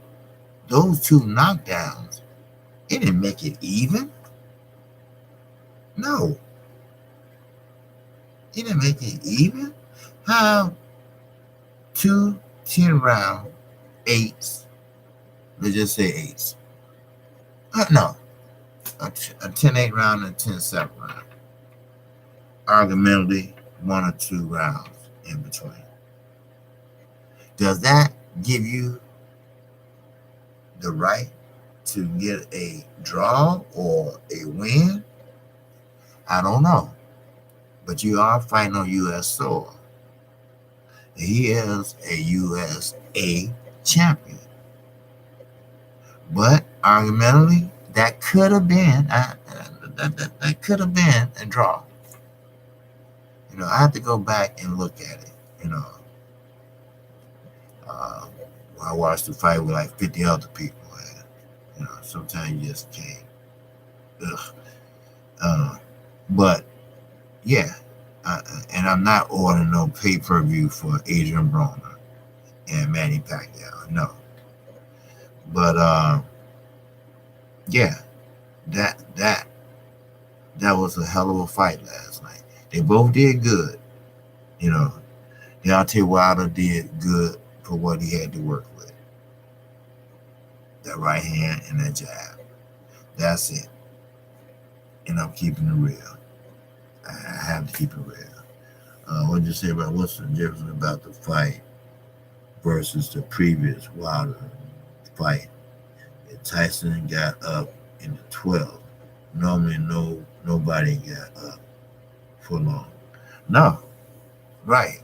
[SPEAKER 1] those two knockdowns, it didn't make it even. No. It didn't make it even. How 2 10-round eights, let's just say eights. No. A 10-8 round and a 10-7 round. Arguably 1 or 2 rounds in between. Does that give you the right to get a draw or a win? I don't know. But you are fighting on U.S. soil. He is a USA champion. But argumentally, that could have been that could have been a draw. I have to go back and look at it. You know, uh, I watched the fight with like 50 other people, and sometimes you just can't. Ugh. Uh, but yeah, and I'm not ordering no pay-per-view for Adrian Broner and Manny Pacquiao. No, but yeah, that that was a hell of a fight last night. They both did good. You know, Deontay Wilder did good for what he had to work with. That right hand and that jab. That's it. And I'm keeping it real. I have to keep it real. What did you say about what's the difference about the fight versus the previous Wilder fight? If Tyson got up in the 12th, normally nobody got up for long. No, right.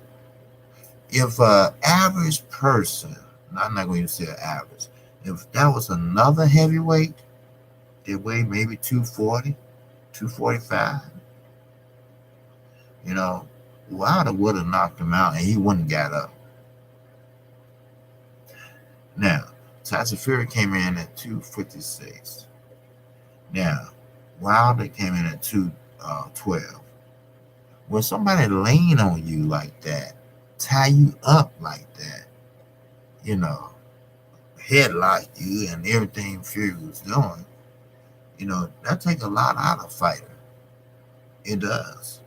[SPEAKER 1] If an average person, I'm not going to say average, if that was another heavyweight, they weighed maybe 240, 245, Wilder would have knocked him out and he wouldn't got up. Now, Tyson Fury came in at 256. Now, Wilder came in at 212. When somebody lean on you like that, tie you up like that, headlock you and everything Fury was doing, that takes a lot out of a fighter. It does.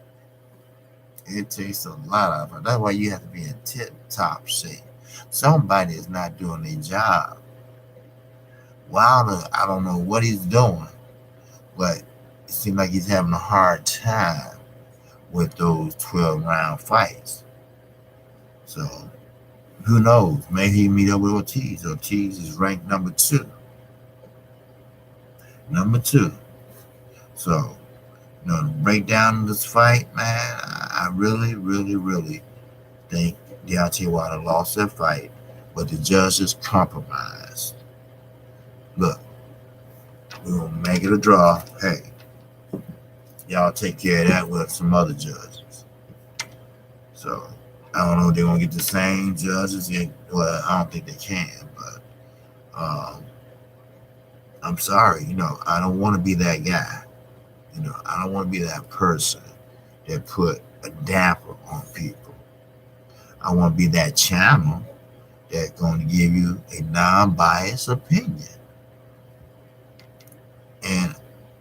[SPEAKER 1] It takes a lot out of it. That's why you have to be in tip-top shape. Somebody is not doing their job. Wilder, I don't know what he's doing, but it seems like he's having a hard time with those 12-round fights. So, who knows? Maybe he meet up with Ortiz. Ortiz is ranked number 2. Number 2. So, to break down this fight, man, I really, really, really think Deontay Wilder lost that fight, but the judges compromised. Look, we're going to make it a draw. Hey, y'all take care of that with some other judges. So, I don't know if they're going to get the same judges. Well, I don't think they can, but I'm sorry. I don't want to be that guy. I don't want to be that person that put a damper on people. I want to be that channel that's going to give you a non-biased opinion. And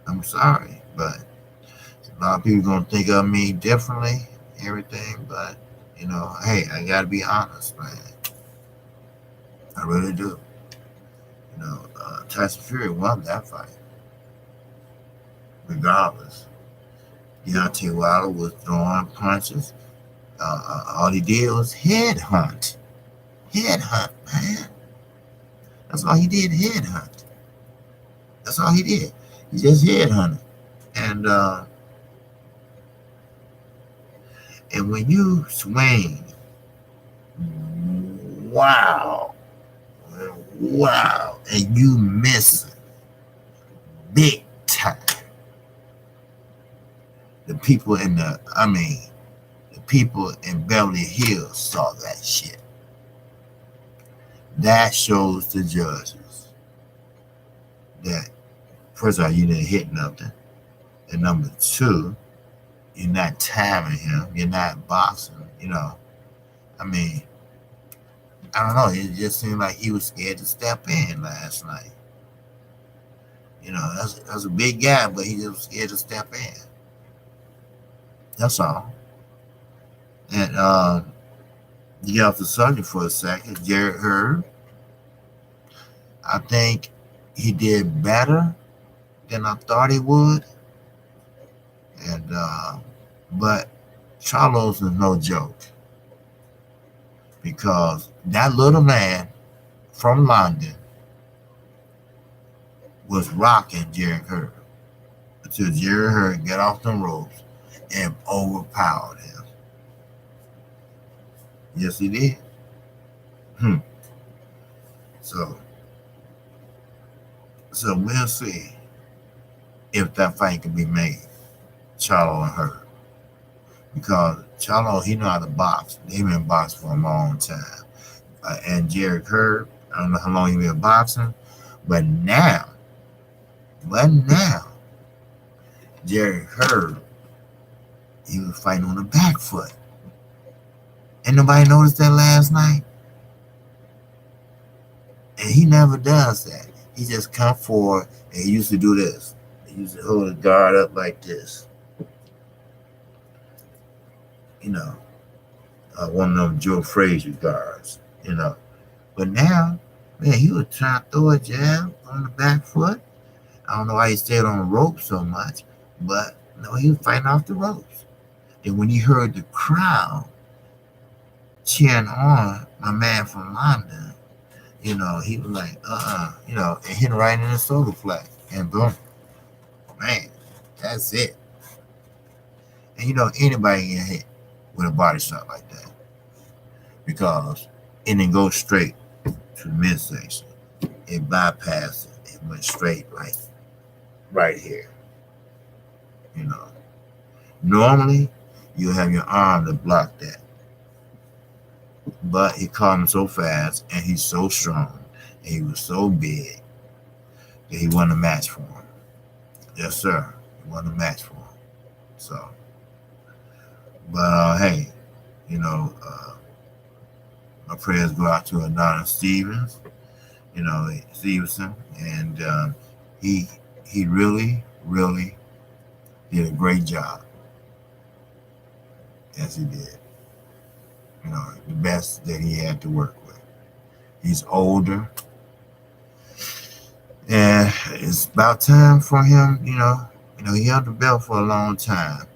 [SPEAKER 1] I'm sorry, but a lot of people going to think of me differently, everything, but, hey, I got to be honest, man. I really do. Tyson Fury won that fight. Regardless. Deontay Wilder was throwing punches. All he did was headhunt. Headhunt, man. That's all he did, headhunt. That's all he did. He just headhunted. And when you swing, wow, and you miss it big time. The people in Beverly Hills saw that shit. That shows the judges that, first of all, you didn't hit nothing. And number 2, you're not timing him. You're not boxing. I don't know. It just seemed like he was scared to step in last night. That's a big guy, but he just was scared to step in. That's all. And you get off the subject for a second. Jarrett Hurd, I think he did better than I thought he would. And but Charlos is no joke, because that little man from London was rocking Jarrett Hurd until Jarrett Hurd got off them ropes and overpowered him. Yes, he did. So we'll see if that fight can be made, Charlo and Hurd. Because Charlo, he know how to box. He been boxing for a long time. And Jerry Herb, I don't know how long he been boxing, but now, but now, Jerry Herb, he was fighting on the back foot. And nobody noticed that last night. And he never does that. He just come forward and he used to do this. He used to hold his guard up like this. You know, one of them Joe Frazier guards, you know. But now, man, he was trying to throw a jab on the back foot. I don't know why he stayed on the rope so much, but no, he was fighting off the ropes. And when he heard the crowd cheering on my man from London, you know, he was like, you know, and hit right in the solar flag. And boom, man, that's it. And you know, anybody can hit with a body shot like that because it didn't go straight to the midsection. It bypassed it. It went straight right here. You know, normally you have your arm to block that, but he caught him so fast and he's so strong and he was so big that he won a match for him. Yes, sir, he won a match for him. So, but hey, you know, my prayers go out to Adonis Stevens, you know, Stevenson, and he really did a great job. Yes, he did. You know, the best that he had to work with. He's older, and it's about time for him. You know, he held the belt for a long time.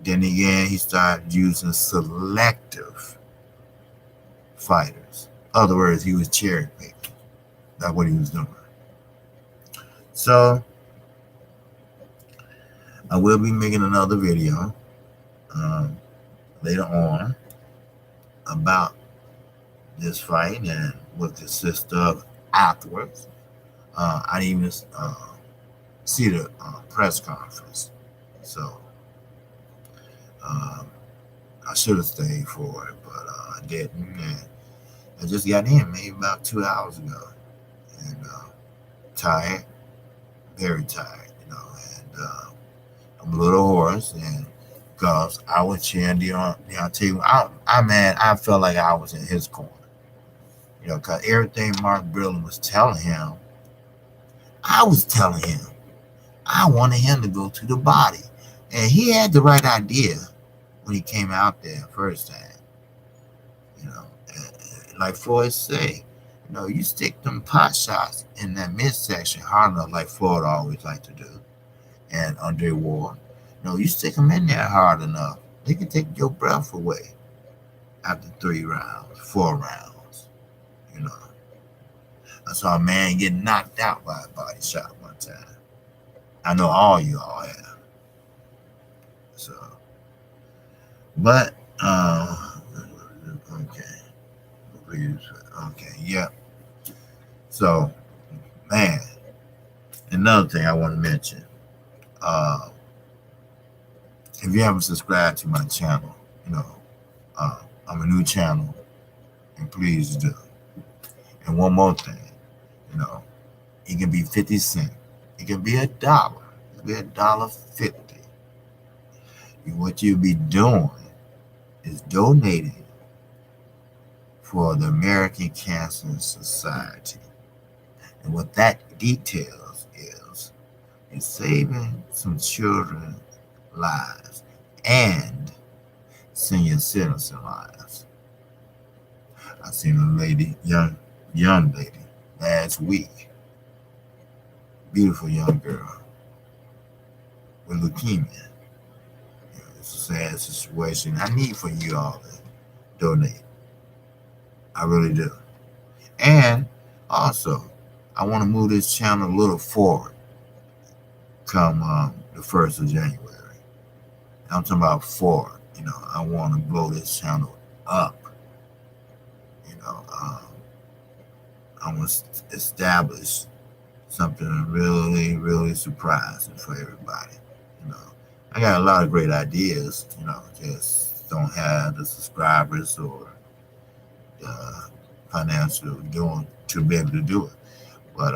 [SPEAKER 1] Then again, he started using selective fighters. In other words, he was cherry picking. That's what he was doing. So I will be making another video later on about this fight and what consists of afterwards. I didn't even see the press conference, so I should have stayed for it, but I didn't. And I just got in maybe about 2 hours ago, and tired, very tired, you know, and I'm a little hoarse, and because I was cheering Deontay, I felt like I was in his corner, you know, because everything Mark Brillen was telling him, I was telling him. I wanted him to go to the body, and he had the right idea when he came out there first time. You know, like Floyd say, you know, you stick them pot shots in that midsection hard enough, like Floyd always like to do, and Andre Ward. You know, you stick them in there hard enough, they can take your breath away after 3 rounds, 4 rounds. You know, I saw a man get knocked out by a body shot one time. I know all y'all have. So, but okay, yeah. So, man, another thing I want to mention. If you haven't subscribed to my channel, you know, I'm a new channel, and please do. And one more thing, you know, it can be 50 cents. It can be $1. It can be $1.50. What you'll be doing is donating for the American Cancer Society. And what that details is saving some children's lives and senior citizen lives. I seen a lady, young lady, last week, beautiful young girl with leukemia. It's a sad situation. I need for you all to donate. I really do. And also, I want to move this channel a little forward come the 1st of January. I'm talking about forward. You know, I want to blow this channel up. You know, I want to establish something really surprising for everybody. You know, I got a lot of great ideas. You know, just don't have the subscribers or the financial doing to be able to do it. But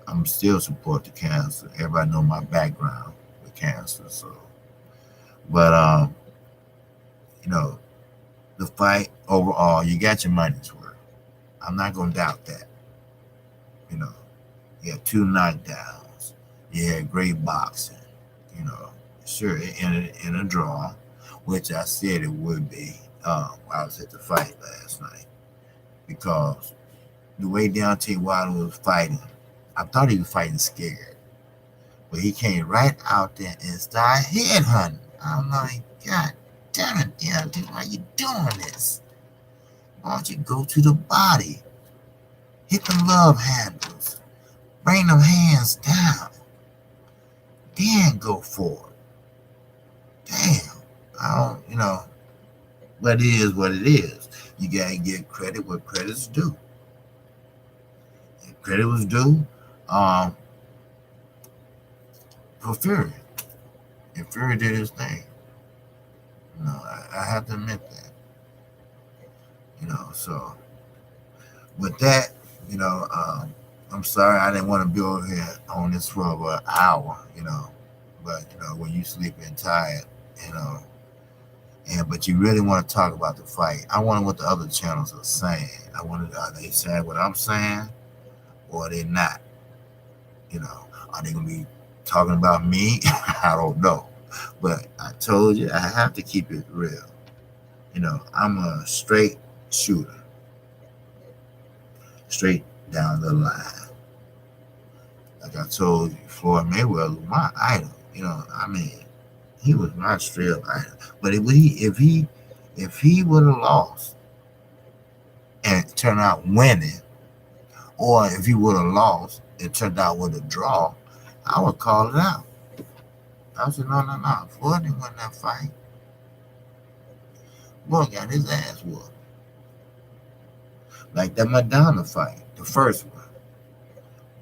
[SPEAKER 1] I'm still support the cancer. Everybody know my background with cancer, so. But you know, the fight overall, you got your money's worth. I'm not gonna doubt that. You know, you had 2 knockdowns. You had great boxing. You know, sure, in a draw, which I said it would be. I was at the fight last night because the way Deontay Wilder was fighting, I thought he was fighting scared, but he came right out there and started headhunting. I'm like, God damn it, Deontay, why you doing this? Why don't you go to the body, hit the love handles, bring them hands down, then go for it. Damn, I don't, but it is what it is. You gotta give credit where credit's due. And credit was due for Fury. And Fury did his thing. I have to admit that. So with that, I'm sorry I didn't want to be over here on this for an hour, but when you sleeping tired, but you really want to talk about the fight. I wonder what the other channels are saying. I wonder, are they saying what I'm saying, or are they not? Are they gonna be talking about me? I don't know. But I told you I have to keep it real. I'm a straight shooter, straight down the line. Like I told you, Floyd Mayweather was my idol. He was my straight up idol. But if he would have lost and turned out winning, or if he would have lost and turned out with a draw, I would call it out. I would say, no. Floyd didn't win that fight. Boy got his ass whooped. Like that Madonna fight, the first one,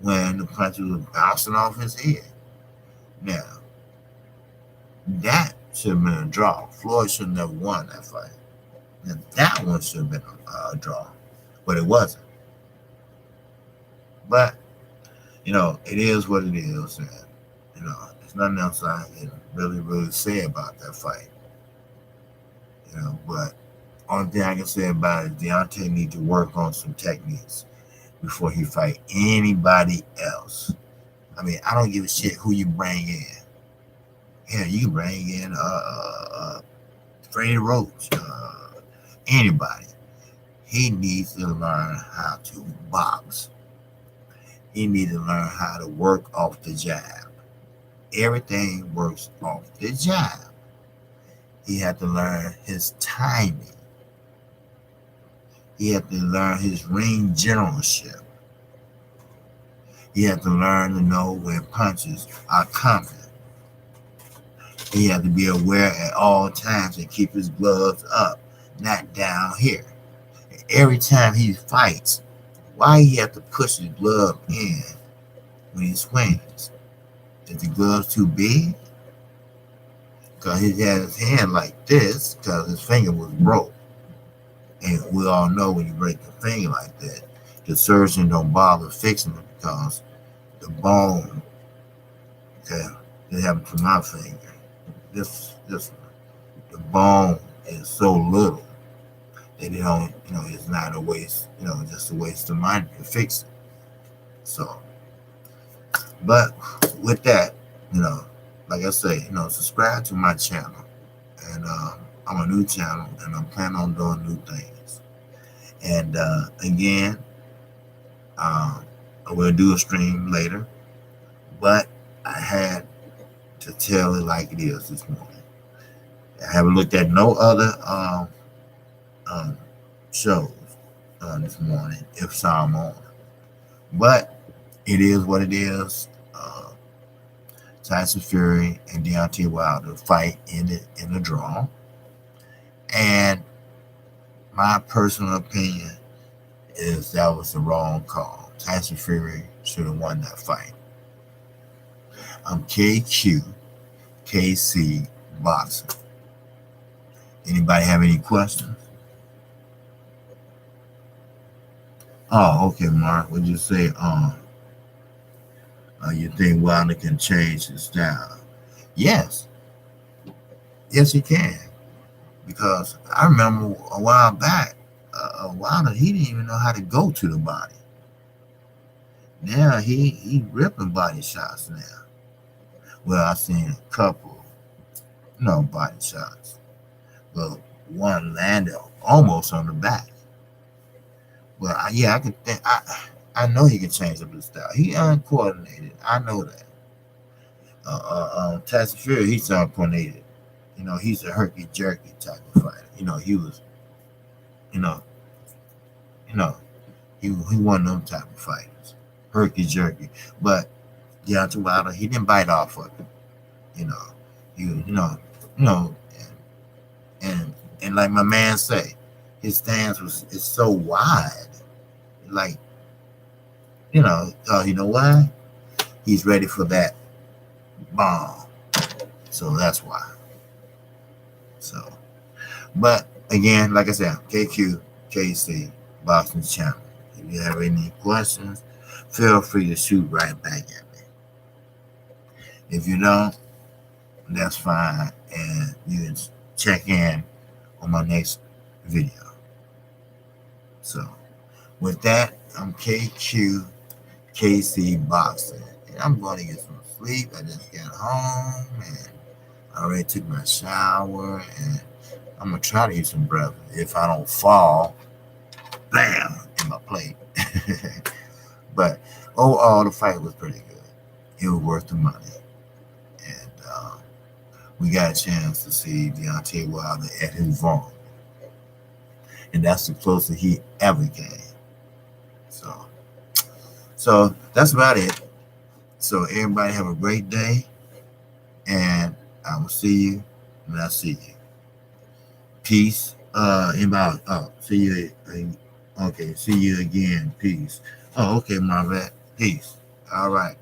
[SPEAKER 1] when the punch was bouncing off his head. Now, that should have been a draw. Floyd should have never won that fight. Now, that one should have been a draw, but it wasn't. But, it is what it is. And, there's nothing else I can really say about that fight. But only thing I can say about it is Deontay needs to work on some techniques before he fight anybody else. I don't give a shit who you bring in. Yeah, you can bring in Freddie Roach, anybody. He needs to learn how to box. He needs to learn how to work off the jab. Everything works off the jab. He had to learn his timing. He had to learn his ring generalship. He had to learn to know when punches are coming. He had to be aware at all times and keep his gloves up, not down here. And every time he fights, why he have to push his glove in when he swings? Is the glove too big? Because he had his hand like this because his finger was broke. And we all know when you break the finger like that, the surgeon don't bother fixing it because the bone, it happened to my finger. This one, the bone is so little that it don't, it's not a waste, just a waste of money to fix it. So, but with that, like I say, subscribe to my channel, and I'm a new channel, and I'm planning on doing new things. And again, I will do a stream later, but I had to tell it like it is this morning. I haven't looked at no other shows this morning if some on, but it is what it is. Tyson Fury and Deontay Wilder fight in a draw, and my personal opinion is that was the wrong call. Tyson Fury should have won that fight. I'm KC Boxing. Anybody have any questions? Oh, okay, Mark. Would you say you think Wilder can change his style? Yes, yes, he can. Because I remember a while back, Wilder he didn't even know how to go to the body. Now he ripping body shots now. Well, I seen a couple, no body shots. Well, one landed almost on the back. Well, yeah, I can think. I know he can change up his style. He uncoordinated. I know that. Tyson Fury, he's uncoordinated. He's a herky jerky type of fighter. He was. You know, you know, he one of them type of fighters, herky jerky. But Deontay Wilder, he didn't bite off of it. You know, you know, and like my man say, his stance is so wide. Like, you know why? He's ready for that bomb. So that's why. So, but again, like I said, KQ, KC, Boxing Channel. If you have any questions, feel free to shoot right back at me. If you don't, that's fine, and you can check in on my next video. So, with that, I'm KQ, KC Boxing, and I'm going to get some sleep. I just got home, and I already took my shower, and I'm going to try to eat some breakfast. If I don't fall, bam, in my plate. But overall, the fight was pretty good. It was worth the money. And we got a chance to see Deontay Wilder at his vulnerable. And that's the closest he ever came. So that's about it. So everybody have a great day. And I will see you when I see you. Peace. See you. Okay, see you again. Peace. Oh, okay, my vet. Peace. All right.